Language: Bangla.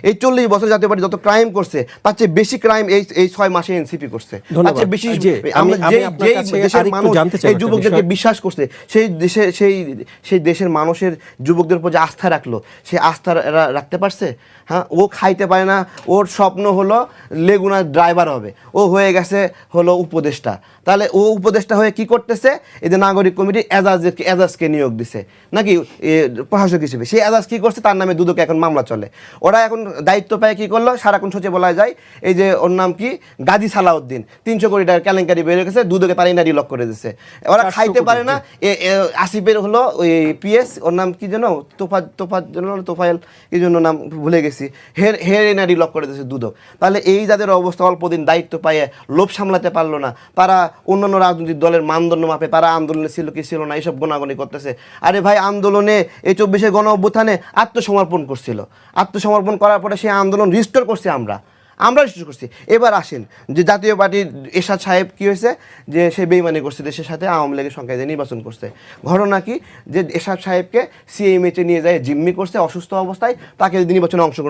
এই 40 বছর জাতীয় পার্টি যত ক্রাইম করছে তার চেয়ে বেশি ক্রাইম এই 6 মাসে এনসিপি করছে, তার চেয়ে বেশি। আমরা দেশের মানুষ এই যুবকদেরকে বিশ্বাস করছে, সেই দেশের মানুষের যুবকদের উপর যে আস্থা রাখলো, সেই আস্থা রাখতে পারছে? হ্যাঁ, ও খাইতে পারে না, ওর স্বপ্ন হলো লেগুনার ড্রাইভার হবে, ও হয়ে গেছে হলো উপদেষ্টা। তাহলে ও উপদেষ্টা হয়ে কি করতেছে? এই যে নাগরিক কমিটি এজাজকে নিয়োগ দিছে নাকি প্রশাসক হিসেবে, সেই এজাজ কি করছে? তার নামে দুদকে এখন মামলা চলে। ওরা এখন দায়িত্ব পায় কি করলো? সারাক্ষণ সচিব বলা যায়, এই যে ওর নাম কি, গাজী সালাউদ্দিন, 300 কোটি টাকার কেলেঙ্কারি বের হয়ে গেছে, দুদকে তার ইনারি লক করে দিচ্ছে। ওরা খাইতে পারে না। আসিফের হলো ওই পিএস, ওর নাম কি যেন, তোফায়েল কি জন্য নাম ভুলে গেছি, হের এনারি লক করে দিয়েছে দুদক। তাহলে এই যাদের অবস্থা, অল্প দিন দায়িত্ব পাইয়ে লোভ সামলাতে পারলো না, তারা অন্যান্য রাজনৈতিক দলের মানদণ্ড মাপে তারা আন্দোলনে ছিল কি ছিল না এইসব গোনাগনি করতেছে। আরে ভাই, আন্দোলনে এই 24-এর গণ অভ্যুত্থানে আত্মসমর্পণ করছিল, আত্মসমর্পণ করার পরে সেই আন্দোলন রিস্টোর করছি আমরা রিস্টোর করছি। এবার আসেন যে জাতীয় পার্টির এরশাদ সাহেব কি হয়েছে, যে সে বেইমানি করছে দেশের সাথে, আওয়ামী লীগের সংখ্যায় দিয়ে নির্বাচন করছে। ঘটনা কি, যে এরশাদ সাহেবকে সিএমএইচে নিয়ে যায় জিম্মি করছে অসুস্থ অবস্থায়, তাকে নির্বাচনে অংশগ্রহণ